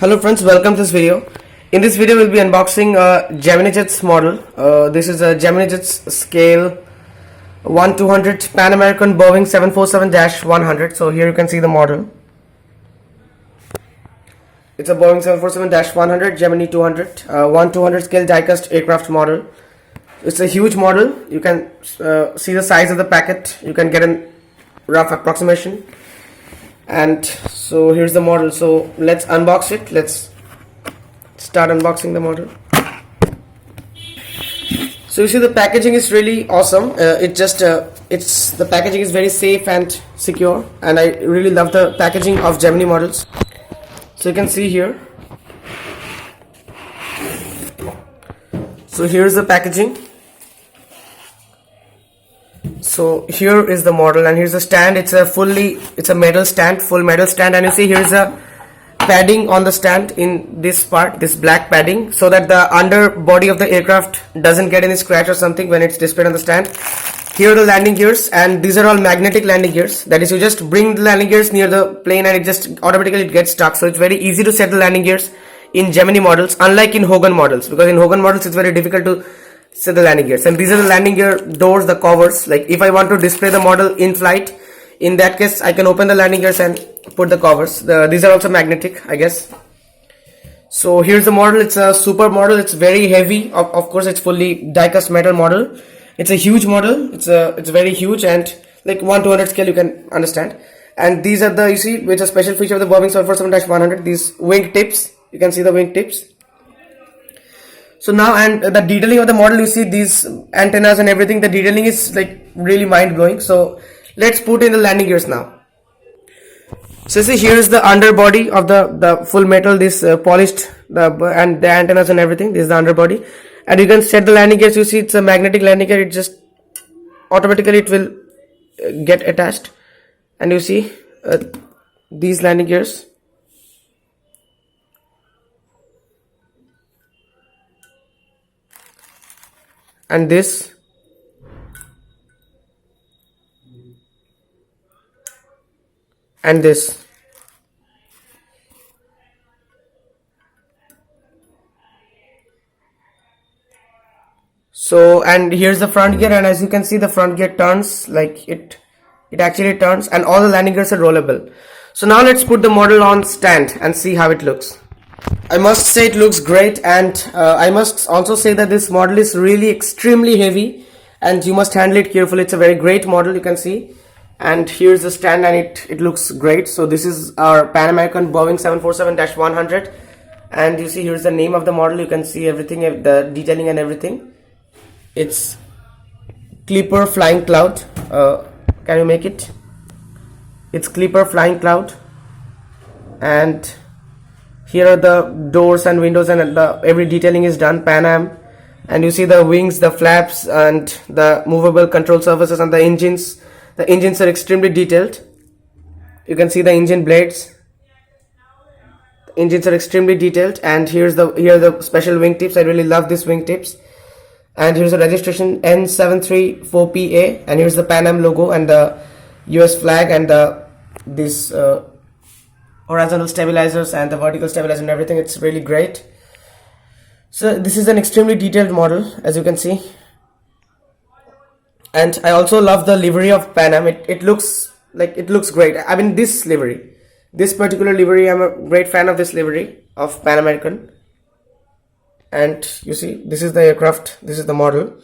Hello friends, welcome to this video. In this video we'll be unboxing a Gemini Jets model. This is a Gemini Jets scale 1/200 Pan American Boeing 747-100. So here you can see the model. It's a Boeing 747-100 Gemini 200 1/200 scale die-cast aircraft model. It's a huge model. You can see the size of the packet. You can get a rough approximation. And so here's the model. So let's unbox it. Let's start unboxing the model. So you see the packaging is really awesome. The packaging is very safe and secure, and I really love the packaging of Gemini models. So you can see here. So here's the packaging. So here is the model, and here's the stand. It's a metal stand, full metal stand, and you see here's a padding on the stand in this part, this black padding, so that the underbody of the aircraft doesn't get any scratch or something when it's displayed on the stand. Here are the landing gears, and these are all magnetic landing gears. That is, you just bring the landing gears near the plane and it just automatically gets stuck. So it's very easy to set the landing gears in Gemini models, unlike in Hogan models, because in Hogan models it's very difficult to set the landing gears. And these are the landing gear doors, the covers. Like if I want to display the model in flight, in that case I can open the landing gears and put the covers. These are also magnetic, I guess. So here's the model. It's a super model. It's very heavy. Of course it's fully die-cast metal model. It's a huge model. It's very huge, and like 1/200 scale, you can understand. And these are you see, which is a special feature of the Boeing 747-100, these wing tips. You can see the wing tips. So now, and the detailing of the model, you see these antennas and everything. The detailing is like really mind-blowing. So let's put in the landing gears now. So see, here is the underbody of the full metal, this polished, and the antennas and everything. This is the underbody, and you can set the landing gears. You see it's a magnetic landing gear. It just automatically it will get attached, and you see these landing gears. And this, and this. So, and here's the front gear, and as you can see, the front gear turns, like it actually turns, and all the landing gears are rollable. So now let's put the model on stand and see how it looks. I must say it looks great, and I must also say that this model is really extremely heavy, and you must handle it carefully. It's a very great model, you can see. And here's the stand, and it looks great. So this is our Pan American Boeing 747-100, and you see here's the name of the model. You can see everything, the detailing and everything. It's Clipper Flying Cloud. Can you make it? It's Clipper Flying Cloud, and here are the doors and windows, and every detailing is done Pan Am. And you see the wings, the flaps, and the movable control surfaces, and the engines. The engines are extremely detailed. You can see the engine blades. The engines are extremely detailed, and here are the special wing tips. I really love these wing tips. And here's the registration N734PA, and here's the Pan Am logo and the US flag, and this horizontal stabilizers and the vertical stabilizer and everything. It's really great. So this is an extremely detailed model, as you can see. And I also love the livery of Pan Am. It looks great. I mean, this particular livery, I'm a great fan of this livery of Pan American. And you see, this is the aircraft, this is the model.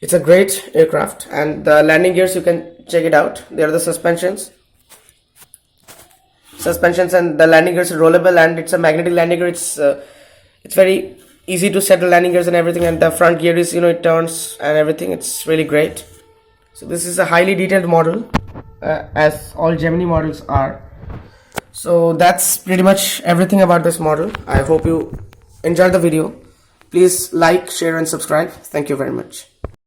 It's a great aircraft, and the landing gears, you can check it out. There are the suspensions, and the landing gears are rollable, and it's a magnetic landing gear. It's very easy to set the landing gears and everything, and the front gear is, it turns and everything. It's really great. So this is a highly detailed model, as all Gemini models are. So that's pretty much everything about this model. I hope you enjoyed the video. Please like, share and subscribe. Thank you very much.